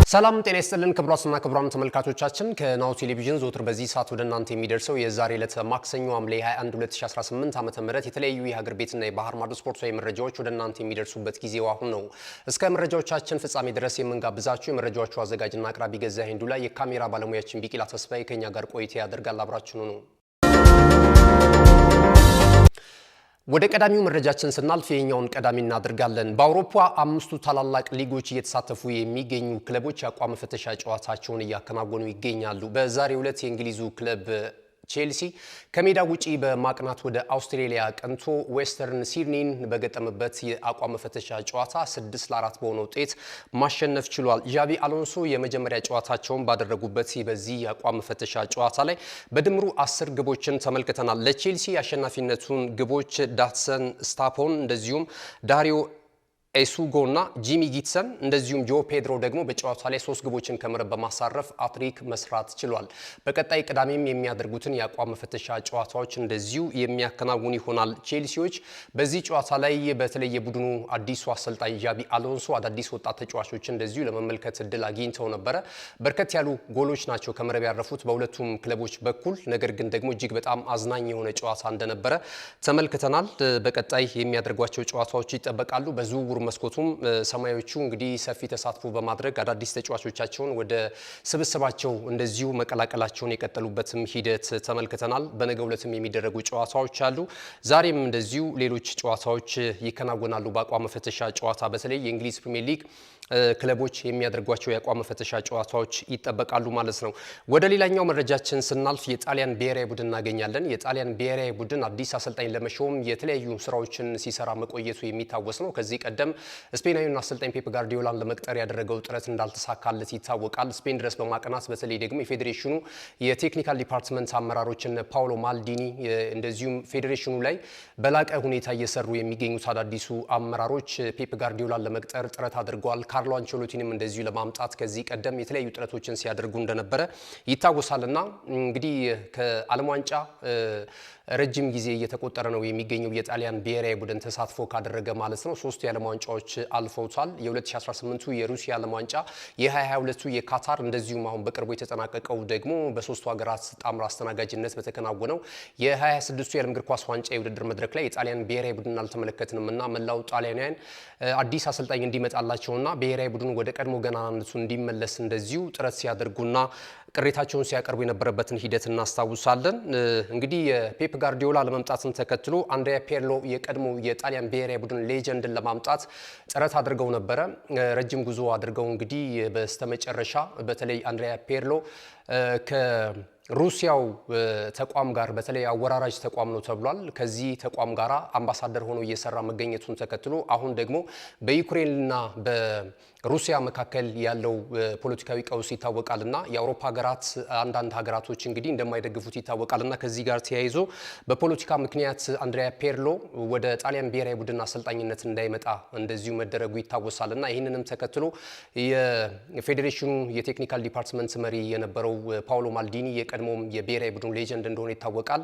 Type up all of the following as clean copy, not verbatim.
ሰላም ጤና ይስጥልን ክቡራትና ክቡራን ተመልካቾቻችን ከናሁ ቴሌቪዥን ዘወትር በዚህ ሰዓት ወደ እናንተ የሚደርሰው የዛሬ ዕለት ማክሰኞ ሐምሌ 21 2018 ዓ.ም የተለያዩ የሀገር ቤትና የባህር ማዶ ስፖርታዊ መረጃዎች ወደ እናንተ የሚደርሱበት ጊዜው አሁን ነው። እስከ መረጃዎቻችን ፍጻሜ ድረስ የምንጋብዛችሁ የመረጃዎቹ አዘጋጅና አቅራቢ ገዛኸኝ ዱላ፣ የካሜራ ባለሙያችን ቢቂላ ተስፋዬ ከኛ ጋር ቆይታ ያደርጋል። አብራችሁኑ ነው። ወደ ቀዳሚው መረጃችን ስናልፍ የኛውን ቀዳሚ እናደርጋለን። በአውሮፓ አምስቱ ታላላቅ ሊጎች እየተሳተፉ የሚገኙ ክለቦች የአቋም ፍተሻ ጨዋታቸውን እያከናወኑ ይገኛሉ። በዛሬው ዕለት የእንግሊዙ ክለብ ቼልሲ ከሜዳ ውጪ በማቅናት ወደ አውስትራሊያ ቀንቶ ዌስተርን ሲድኒን በገጠመበት የአቋም ፍተሻ ጨዋታ 6-4 በሆነ ውጤት ማሸነፍ ችሏል። ዣቪ አሎንሶ የመጀመሪያ ጨዋታቸውን ባደረጉበት በዚህ የአቋም ፍተሻ ጨዋታ ላይ በድምሩ 10 ግቦችን ተመልክተናል። ለቼልሲ አሸናፊነቱን ግቦች ዳትሰን ስታፖን እንደዚሁም ዳሪዮ ኤሱጎና ጂሚ ጊትሰን እንደዚሁም ጆ ፔድሮ ደግሞ በጨዋታ ላይ 3 ግቦችን ከመረብ በማሳረፍ አትሪክ መስራት ችሏል። በቀጣይ ቅዳሜም የሚያደርጉትን የአቋም ፍተሻ ጨዋታዎች እንደዚሁ የሚያከናውን ይሆናል። ቼልሲዎች በዚህ ጨዋታ ላይ በተለይ የቡድኑ አዲሱ አሰልጣኝ ዣቪ አሎንሶ አዳዲስ ወጣት ተጫዋቾችን እንደዚሁ ለመመልከት እድል አግኝተው ነበረ። በርከት ያሉ ጎሎች ናቸው ከመረብ ያረፉት በሁለቱም ክለቦች በኩል። ነገር ግን ደግሞ እጅግ በጣም አዝናኝ የሆነ ጨዋታ እንደነበረ ተመልክተናል። በቀጣይ የሚያደርጓቸው ጨዋታዎች ይጠበቃሉ። በዝውውር መስኮቱም ሰማያዊዎቹ እንግዲህ ሰፊ ተሳትፎ በማድረግ አዳዲስ ተጫዋቾቻቸውን ወደ ስብስባቸው እንደዚሁ መቀላቀላቸውን የቀጠሉበትም ሂደት ተመልክተናል። በነገው ዕለትም የሚደረጉ ጨዋታዎች አሉ። ዛሬም እንደዚሁ ሌሎች ጨዋታዎች ይከናወናሉ። በአቋም ፍተሻ ጨዋታ በተለይ የእንግሊዝ ፕሪሚየር ሊግ ክለቦች የሚያደርጓቸው የአቋም ፍተሻ ጨዋታዎች ይጠበቃሉ ማለት ነው። ወደ ሌላኛው መረጃችን ስናልፍ የጣሊያን ብሔራዊ ቡድን እናገኛለን። የጣሊያን ብሔራዊ ቡድን አዲስ አሰልጣኝ ለመሾም የተለያዩ ስራዎችን ሲሰራ መቆየቱ የሚታወስ ነው። ከዚህ ቀደም ስፔናዊውን አሰልጣኝ ፔፕ ጋርዲዮላን ለመቅጠር ያደረገው ጥረት እንዳልተሳካለት ይታወቃል። ስፔን ድረስ በማቅናት በተለይ ደግሞ የፌዴሬሽኑ የቴክኒካል ዲፓርትመንት አመራሮችን ፓውሎ ማልዲኒ እንደዚሁም ፌዴሬሽኑ ላይ በላቀ ሁኔታ እየሰሩ የሚገኙት አዳዲሱ አመራሮች ፔፕ ጋርዲዮላን ለመቅጠር ጥረት አድርገዋል። ካርሎ አንቸሎቲንም እንደዚሁ ለማምጣት ከዚህ ቀደም የተለያዩ ጥረቶችን ሲያደርጉ እንደነበረ ይታወሳልና እንግዲህ ከዓለም ዋንጫ ረጅም ጊዜ እየተቆጠረ ነው የሚገኘው የጣሊያን ብሔራዊ ቡድን ተሳትፎ ካደረገ ማለት ነው። 3 የዓለም ዋንጫዎች አልፈውታል። የ2018ቱ የሩሲያ ዓለም ዋንጫ፣ የ2022ቱ የካታር እንደዚሁም አሁን በቅርቡ የተጠናቀቀው ደግሞ በ3ቱ ሀገራት ጣምራ አስተናጋጅነት በተከናወነው የ26ቱ የዓለም እግር ኳስ ዋንጫ የውድድር መድረክ ላይ የጣሊያን ብሔራዊ ቡድን አልተመለከትንምና መላው ጣሊያናውያን አዲስ አሰልጣኝ እንዲመጣላቸውና ብሔራዊ ቡድን ወደ ቀድሞ ገናናነቱ እንዲመለስ እንደዚሁ ጥረት ሲያደርጉና ቅሬታቸውን ሲያቀርቡ የነበረበትን ሂደት እናስታውሳለን። እንግዲህ የፔፕ ጋርዲዮላ ለመምጣትን ተከትሎ አንድሪያ ፒርሎ የቀድሞ የጣሊያን ብሔራዊ ቡድን ሌጀንድን ለማምጣት ጥረት አድርገው ነበረ። ረጅም ጉዞ አድርገው እንግዲህ በስተመጨረሻ በተለይ አንድሪያ ፒርሎ ከሩሲያው ተቋም ጋር በተለይ አወራራጅ ተቋም ነው ተብሏል። ከዚህ ተቋም ጋር አምባሳደር ሆኖ እየሰራ መገኘቱን ተከትሎ አሁን ደግሞ በዩክሬንና በሩሲያ መካከል ያለው ፖለቲካዊ ቀውስ ይታወቃልና የአውሮፓ ሀገራት አንዳንድ ሀገራቶች እንግዲህ እንደማይደግፉት ይታወቃልና ከዚህ ጋር ተያይዞ በፖለቲካ ምክንያት አንድሪያ ፒርሎ ወደ ጣሊያን ብሔራዊ ቡድን አሰልጣኝነት እንዳይመጣ እንደዚሁ መደረጉ ይታወሳልና ይህንንም ተከትሎ የፌዴሬሽኑ የቴክኒካል ዲፓርትመንት መሪ የነበረው ፓውሎ ማልዲኒ የቀድሞም የብሔራዊ ቡድን ሌጀንድ እንደሆነ ይታወቃል።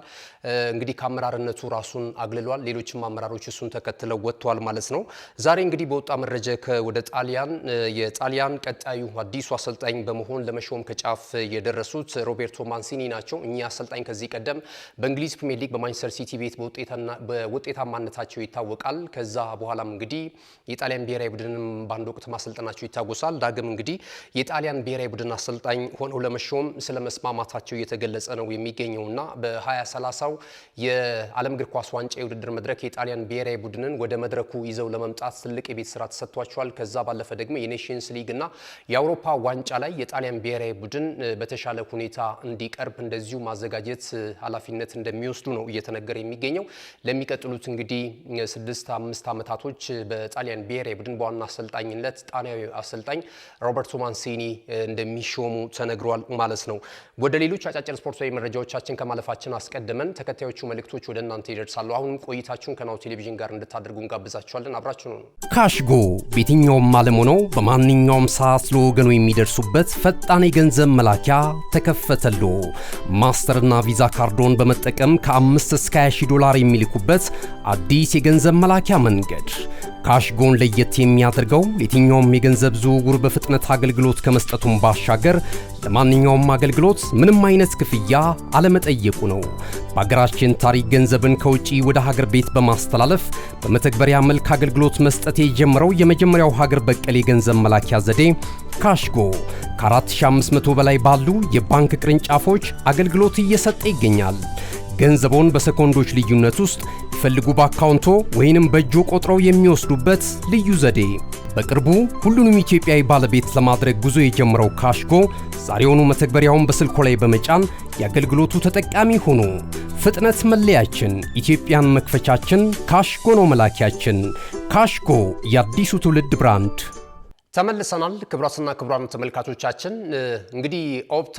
እንግዲህ ከአመራርነቱ ራሱን አግልሏል። ሌሎችም አመራሮች እሱን ተከትለው ወጥተዋል ማለት ነው። ዛሬ እንግዲህ በወጣ መረጃ ወደ ጣሊያን የጣሊያን ቀጣዩ አዲሱ አሰልጣኝ በመሆን ለመሾም ከጫፍ የደረሱት ሮቤርቶ ማንሲኒ ናቸው። እኚህ አሰልጣኝ ከዚህ ቀደም በእንግሊዝ ፕሪሚየር ሊግ በማንቸስተር ሲቲ ቤት በውጤታማነታቸው ይታወቃል። ከዛ በኋላም እንግዲህ የጣሊያን ብሔራዊ ቡድንም በአንድ ወቅት ማሰልጠናቸው ይታወሳል። ዳግም እንግዲህ የጣሊያን ብሔራዊ ቡድን አሰልጣኝ ሆነው ለመሾም ስለመስማማታቸው እየተገለጸ ነው የሚገኘውና በ2030 የዓለም እግር ኳስ ዋንጫ የውድድር መድረክ የጣሊያን ብሔራዊ ቡድንን ወደ መድረኩ ይዘው ለመምጣት ትልቅ የቤት ስራ ተሰጥቷቸዋል። ከዛ ባለፈ ደግሞ የኔሽንስ ሊግ እና የአውሮፓ ዋንጫ ላይ የጣሊያን ብሔራዊ ቡድን በተሻለ ሁኔታ እንዲቀርብ እንደዚሁ ማዘጋጀት ኃላፊነት እንደሚወስዱ ነው እየተነገረ የሚገኘው። ለሚቀጥሉት እንግዲህ 6-5 ዓመታቶች በጣሊያን ብሔራዊ ቡድን በዋና አሰልጣኝነት ጣሊያዊ አሰልጣኝ ሮበርቶ ማንሲኒ እንደሚሾሙ ተነግሯል ማለት ነው። ወደ ሌሎች አጫጭር ስፖርታዊ መረጃዎቻችን ከማለፋችን አስቀድመን ተከታዮቹ መልእክቶች ወደ እናንተ ይደርሳሉ። አሁንም ቆይታችሁን ከናሁ ቴሌቪዥን ጋር እንድታደርጉ እንጋብዛችኋለን። አብራችሁ ነው። ካሽጎ በየትኛውም ዓለም ሆነው በማንኛውም ሰዓት ለወገኑ የሚደርሱበት ፈጣን የገንዘብ መላኪያ ተከፈተሉ። ማስተርና ቪዛ ካርዶን በመጠቀም ከ5 እስከ $20 የሚልኩበት አዲስ የገንዘብ መላኪያ መንገድ ካሽጎን ለየት የሚያደርገው የትኛውም የገንዘብ ዝውውር በፍጥነት አገልግሎት ከመስጠቱም ባሻገር ለማንኛውም አገልግሎት ምንም አይነት ክፍያ አለመጠየቁ ነው። በሀገራችን ታሪክ ገንዘብን ከውጪ ወደ ሀገር ቤት በማስተላለፍ በመተግበሪያ መልክ አገልግሎት መስጠት የጀመረው የመጀመሪያው ሀገር በቀል የገንዘብ መላኪያ ዘዴ ካሽጎ ከ4500 በላይ ባሉ የባንክ ቅርንጫፎች አገልግሎት እየሰጠ ይገኛል። ገንዘቦን በሰኮንዶች ልዩነት ውስጥ ይፈልጉ በአካውንቶ ወይንም በእጆ ቆጥረው የሚወስዱበት ልዩ ዘዴ። በቅርቡ ሁሉንም ኢትዮጵያዊ ባለቤት ለማድረግ ጉዞ የጀመረው ካሽጎ ዛሬውኑ መተግበሪያውን በስልኮ ላይ በመጫን የአገልግሎቱ ተጠቃሚ ሆኑ። ፍጥነት መለያችን፣ ኢትዮጵያን መክፈቻችን፣ ካሽጎ ነው መላኪያችን። ካሽጎ የአዲሱ ትውልድ ብራንድ። ተመልሰናል። ክቡራትና ክቡራን ተመልካቾቻችን እንግዲህ ኦፕታ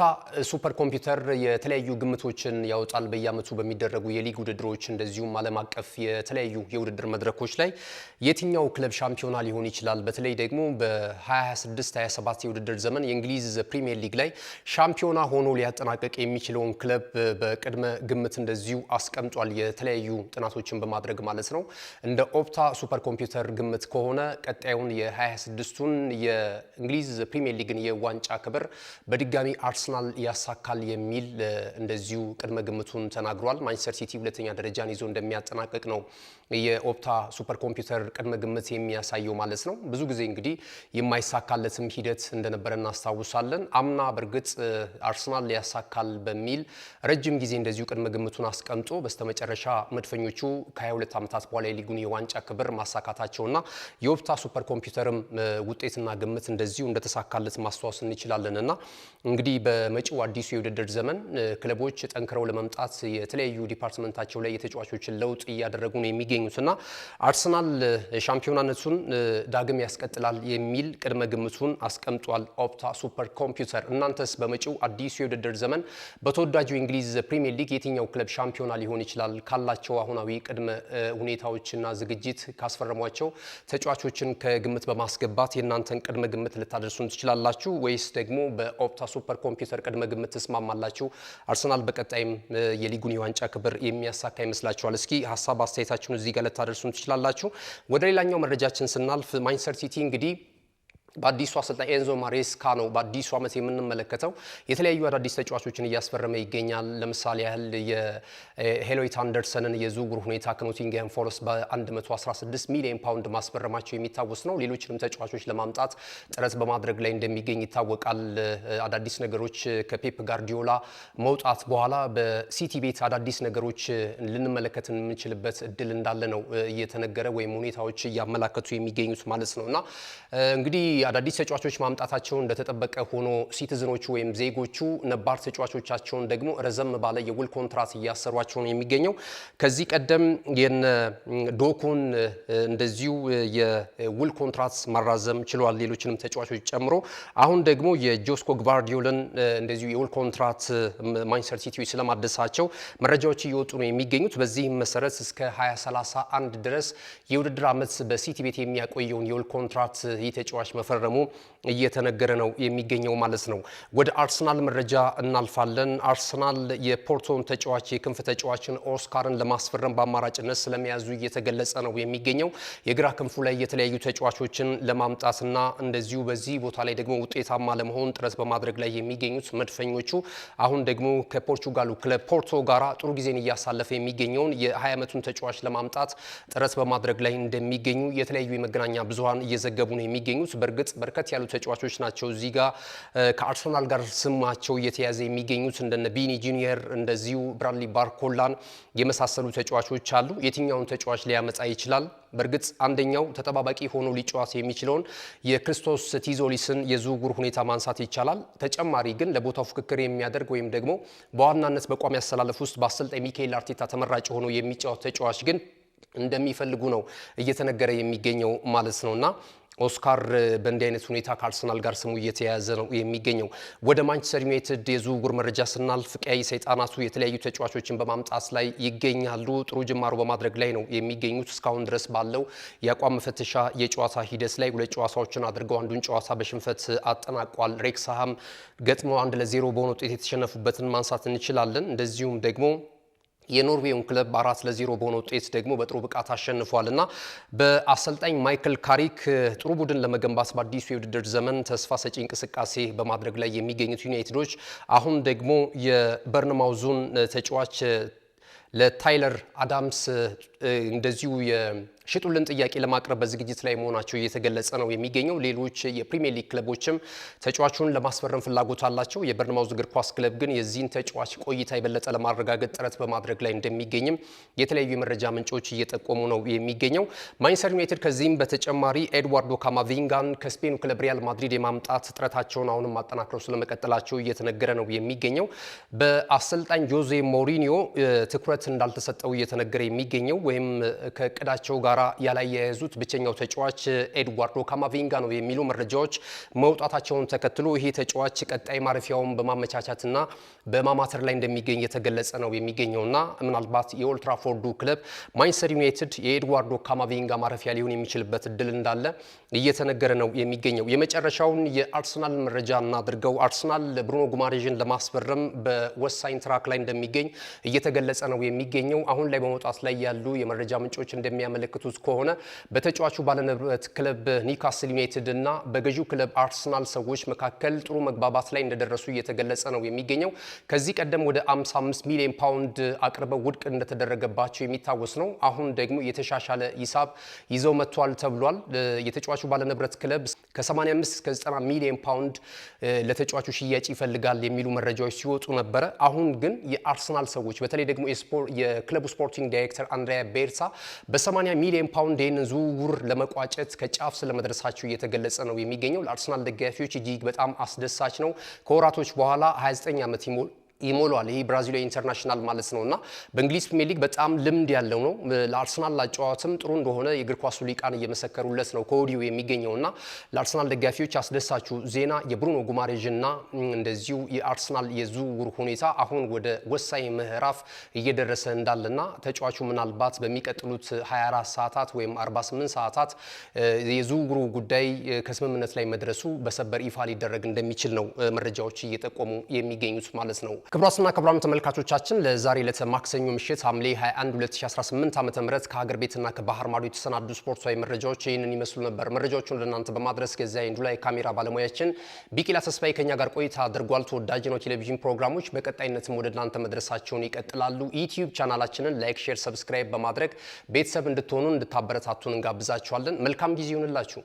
ሱፐር ኮምፒውተር የተለያዩ ግምቶችን ያወጣል በየዓመቱ በሚደረጉ የሊግ ውድድሮች እንደዚሁም ዓለም አቀፍ የተለያዩ የውድድር መድረኮች ላይ የትኛው ክለብ ሻምፒዮና ሊሆን ይችላል፣ በተለይ ደግሞ በ26-27 የውድድር ዘመን የእንግሊዝ ፕሪሚየር ሊግ ላይ ሻምፒዮና ሆኖ ሊያጠናቀቅ የሚችለውን ክለብ በቅድመ ግምት እንደዚሁ አስቀምጧል። የተለያዩ ጥናቶችን በማድረግ ማለት ነው። እንደ ኦፕታ ሱፐር ኮምፒውተር ግምት ከሆነ ቀጣዩን የ26ቱን የእንግሊዝ ፕሪሚየር ሊግን የዋንጫ ክብር በድጋሚ አርሰናል ያሳካል የሚል እንደዚሁ ቅድመ ግምቱን ተናግሯል። ማንቸስተር ሲቲ ሁለተኛ ደረጃን ይዞ እንደሚያጠናቅቅ ነው የኦፕታ ሱፐር ኮምፒውተር ቅድመ ግምት የሚያሳየው ማለት ነው። ብዙ ጊዜ እንግዲህ የማይሳካለትም ሂደት እንደነበረ እናስታውሳለን። አምና በእርግጥ አርሰናል ያሳካል በሚል ረጅም ጊዜ እንደዚሁ ቅድመ ግምቱን አስቀምጦ በስተመጨረሻ መድፈኞቹ ከ22 ዓመታት በኋላ የሊጉን የዋንጫ ክብር ማሳካታቸውና የኦፕታ ሱፐር ኮምፒውተርም ውጤትና ግምት እንደዚሁ እንደተሳካለት ማስተዋወስ እንችላለንና እንግዲህ በመጪው አዲሱ የውድድር ዘመን ክለቦች ጠንክረው ለመምጣት የተለያዩ ዲፓርትመንታቸው ላይ የተጫዋቾችን ለውጥ እያደረጉ ነው የሚገኙትና አርሰናል ሻምፒዮናነቱን ዳግም ያስቀጥላል የሚል ቅድመ ግምቱን አስቀምጧል ኦፕታ ሱፐር ኮምፒውተር። እናንተስ በመጪው አዲሱ የውድድር ዘመን በተወዳጁ የእንግሊዝ ፕሪሚየር ሊግ የትኛው ክለብ ሻምፒዮና ሊሆን ይችላል ካላቸው አሁናዊ ቅድመ ሁኔታዎችና ዝግጅት ካስፈረሟቸው ተጫዋቾችን ከግምት በማስገባት የእናንተን ቅድመ ግምት ልታደርሱን ትችላላችሁ ወይስ ደግሞ በኦፕታ ሱፐር ኮምፒውተር ቅድመ ግምት ተስማማላችሁ? አርሰናል በቀጣይም የሊጉን የዋንጫ ክብር የሚያሳካ ይመስላችኋል? እስኪ ሀሳብ አስተያየታችሁን እዚህ ጋር ልታደርሱን ትችላላችሁ። ወደ ሌላኛው መረጃችን ስናልፍ ማንቸስተር ሲቲ እንግዲህ በአዲሱ አሰልጣኝ ኤንዞ ማሬስካ ነው በአዲሱ ዓመት የምንመለከተው የተለያዩ አዳዲስ ተጫዋቾችን እያስፈረመ ይገኛል። ለምሳሌ ያህል የሄሎይት አንደርሰንን የዝውውር ሁኔታ ከኖቲንግሃም ፎረስት በ116 ሚሊዮን ፓውንድ ማስፈረማቸው የሚታወስ ነው። ሌሎችንም ተጫዋቾች ለማምጣት ጥረት በማድረግ ላይ እንደሚገኝ ይታወቃል። አዳዲስ ነገሮች ከፔፕ ጋርዲዮላ መውጣት በኋላ በሲቲ ቤት አዳዲስ ነገሮች ልንመለከት የምንችልበት እድል እንዳለ ነው እየተነገረ ወይም ሁኔታዎች እያመላከቱ የሚገኙት ማለት ነውና እንግዲህ አዳዲስ ተጫዋቾች ማምጣታቸው እንደተጠበቀ ሆኖ ሲቲዝኖቹ ወይም ዜጎቹ ነባር ተጫዋቾቻቸውን ደግሞ ረዘም ባለ የውል ኮንትራት እያሰሯቸው ነው የሚገኘው። ከዚህ ቀደም የነ ዶኩን እንደዚሁ የውል ኮንትራት ማራዘም ችሏል፣ ሌሎችንም ተጫዋቾች ጨምሮ። አሁን ደግሞ የጆስኮ ግቫርዲዮልን እንደዚሁ የውል ኮንትራት ማንቸስተር ሲቲዎች ስለማደሳቸው መረጃዎች እየወጡ ነው የሚገኙት። በዚህም መሰረት እስከ 2031 ድረስ የውድድር ዓመት በሲቲ ቤት የሚያቆየውን የውል ኮንትራት ተጫዋች መፈረሙ እየተነገረ ነው የሚገኘው ማለት ነው። ወደ አርሰናል መረጃ እናልፋለን። አርሰናል የፖርቶን ተጫዋች የክንፍ ተጫዋችን ኦስካርን ለማስፈረም በአማራጭነት ስለመያዙ እየተገለጸ ነው የሚገኘው። የግራ ክንፉ ላይ የተለያዩ ተጫዋቾችን ለማምጣትና እንደዚሁ በዚህ ቦታ ላይ ደግሞ ውጤታማ ለመሆን ጥረት በማድረግ ላይ የሚገኙት መድፈኞቹ አሁን ደግሞ ከፖርቹጋሉ ክለብ ፖርቶ ጋራ ጥሩ ጊዜን እያሳለፈ የሚገኘውን የ20 ዓመቱን ተጫዋች ለማምጣት ጥረት በማድረግ ላይ እንደሚገኙ የተለያዩ የመገናኛ ብዙሃን እየዘገቡ ነው የሚገኙት። በእርግጥ በርከት ያሉ ተጫዋቾች ናቸው እዚህ ጋር ከአርሰናል ጋር ስማቸው እየተያዘ የሚገኙት እንደነ ቢኒ ጁኒየር እንደዚሁ ብራድሊ ባርኮላን የመሳሰሉ ተጫዋቾች አሉ። የትኛውን ተጫዋች ሊያመጣ ይችላል? በእርግጥ አንደኛው ተጠባባቂ ሆኖ ሊጫወት የሚችለውን የክሪስቶስ ቲዞሊስን የዝውውር ሁኔታ ማንሳት ይቻላል። ተጨማሪ ግን ለቦታው ፍክክር የሚያደርግ ወይም ደግሞ በዋናነት በቋሚ አሰላለፍ ውስጥ በአሰልጣኝ ሚካኤል አርቴታ ተመራጭ ሆኖ የሚጫወት ተጫዋች ግን እንደሚፈልጉ ነው እየተነገረ የሚገኘው ማለት ነውና ኦስካር በእንዲህ አይነት ሁኔታ ከአርሰናል ጋር ስሙ እየተያያዘ ነው የሚገኘው። ወደ ማንቸስተር ዩናይትድ የዝውውር መረጃ ስናልፍ ቀይ ሰይጣናቱ የተለያዩ ተጫዋቾችን በማምጣት ላይ ይገኛሉ። ጥሩ ጅማሮ በማድረግ ላይ ነው የሚገኙት። እስካሁን ድረስ ባለው የአቋም መፈተሻ የጨዋታ ሂደት ላይ 2 ጨዋታዎችን አድርገው አንዱን ጨዋታ በሽንፈት አጠናቋል። ሬክስሃም ገጥመው 1-0 በሆነ ውጤት የተሸነፉበትን ማንሳት እንችላለን። እንደዚሁም ደግሞ የኖርዌውን ክለብ 4-0 በሆነ ውጤት ደግሞ በጥሩ ብቃት አሸንፏልና በአሰልጣኝ ማይክል ካሪክ ጥሩ ቡድን ለመገንባት በአዲሱ የውድድር ዘመን ተስፋ ሰጪ እንቅስቃሴ በማድረግ ላይ የሚገኙት ዩናይትዶች አሁን ደግሞ የበርንማውዙን ተጫዋች ለታይለር አዳምስ እንደዚሁ የሽጡልን ጥያቄ ለማቅረብ በዝግጅት ላይ መሆናቸው እየተገለጸ ነው የሚገኘው። ሌሎች የፕሪሚየር ሊግ ክለቦችም ተጫዋቹን ለማስፈረም ፍላጎት አላቸው። የበርንማውዝ እግር ኳስ ክለብ ግን የዚህን ተጫዋች ቆይታ የበለጠ ለማረጋገጥ ጥረት በማድረግ ላይ እንደሚገኝም የተለያዩ የመረጃ ምንጮች እየጠቆሙ ነው የሚገኘው። ማንቸስተር ዩናይትድ ከዚህም በተጨማሪ ኤድዋርዶ ካማቪንጋን ከስፔኑ ክለብ ሪያል ማድሪድ የማምጣት ጥረታቸውን አሁንም ማጠናክረው ስለመቀጠላቸው እየተነገረ ነው የሚገኘው። በአሰልጣኝ ጆዜ ሞሪኒዮ ትኩረት እንዳልተሰጠው እየተነገረ የሚገኘው ወይም ከእቅዳቸው ጋር ያላያያዙት ብቸኛው ተጫዋች ኤድዋርዶ ካማቪንጋ ነው የሚሉ መረጃዎች መውጣታቸውን ተከትሎ ይሄ ተጫዋች ቀጣይ ማረፊያውን በማመቻቻትና በማማተር ላይ እንደሚገኝ የተገለጸ ነው የሚገኘውና ምናልባት የኦልድ ትራፎርዱ ክለብ ማንቸስተር ዩናይትድ የኤድዋርዶ ካማቪንጋ ማረፊያ ሊሆን የሚችልበት እድል እንዳለ እየተነገረ ነው የሚገኘው። የመጨረሻውን የአርሰናል መረጃ እናድርገው። አርሰናል ብሩኖ ጉማሬዥን ለማስፈረም በወሳኝ ትራክ ላይ እንደሚገኝ እየተገለጸ ነው የሚገኘው። አሁን ላይ በመውጣት ላይ ያሉ የመረጃ ምንጮች እንደሚያመለክቱት ከሆነ በተጫዋቹ ባለንብረት ክለብ ኒውካስል ዩናይትድ እና በገዢው ክለብ አርሰናል ሰዎች መካከል ጥሩ መግባባት ላይ እንደደረሱ እየተገለጸ ነው የሚገኘው። ከዚህ ቀደም ወደ 55 ሚሊዮን ፓውንድ አቅርበው ውድቅ እንደተደረገባቸው የሚታወስ ነው። አሁን ደግሞ የተሻሻለ ሂሳብ ይዘው መጥቷል ተብሏል። የተጫዋቹ ባለንብረት ክለብ ከ85 እስከ 90 ሚሊዮን ፓውንድ ለተጫዋቹ ሽያጭ ይፈልጋል የሚሉ መረጃዎች ሲወጡ ነበረ። አሁን ግን የአርሰናል ሰዎች በተለይ ደግሞ የክለቡ ስፖርቲንግ ዳይሬክተር አንድሪያ ቤርሳ በ80 ሚሊዮን ፓውንድ ይህንን ዝውውር ለመቋጨት ከጫፍ ስለመድረሳቸው እየተገለጸ ነው የሚገኘው። ለአርሰናል ደጋፊዎች እጅግ በጣም አስደሳች ነው። ከወራቶች በኋላ 29 ዓመት ይሞላል። ይሄ ብራዚላዊ ኢንተርናሽናል ማለት ነውና በእንግሊዝ ፕሪሚየር ሊግ በጣም ልምድ ያለው ነው። ለአርሰናል ላጫዋትም ጥሩ እንደሆነ የእግር ኳሱ ሊቃን እየመሰከሩለት ነው ከወዲሁ የሚገኘውና ለአርሰናል ደጋፊዎች አስደሳቹ ዜና የብሩኖ ጉማሬዥና እንደዚሁ የአርሰናል የዝውውር ሁኔታ አሁን ወደ ወሳኝ ምዕራፍ እየደረሰ እንዳለና ተጫዋቹ ምናልባት በሚቀጥሉት 24 ሰዓታት ወይም 48 ሰዓታት የዝውውሩ ጉዳይ ከስምምነት ላይ መድረሱ በሰበር ይፋ ሊደረግ እንደሚችል ነው መረጃዎች እየጠቆሙ የሚገኙት ማለት ነው። ክቡራትና ክቡራን ተመልካቾቻችን ለዛሬ ለማክሰኞ ምሽት ሐምሌ 21 2018 ዓ.ም ከሀገር ቤትና ከባህር ማዶ የተሰናዱ ስፖርታዊ መረጃዎች ይህንን ይመስሉ ነበር። መረጃዎቹን ለእናንተ በማድረስ ገዛይ እንዱ ላይ ካሜራ ባለሙያችን ቢቂላ ተስፋዬ ከኛ ጋር ቆይታ አድርጓል። ተወዳጅ ነው ቴሌቪዥን ፕሮግራሞች በቀጣይነትም ወደ እናንተ መድረሳቸውን ይቀጥላሉ። ዩቲዩብ ቻናላችንን ላይክ፣ ሼር፣ ሰብስክራይብ በማድረግ ቤተሰብ እንድትሆኑ እንድታበረታቱን እንጋብዛችኋለን። መልካም ጊዜ ይሁንላችሁ።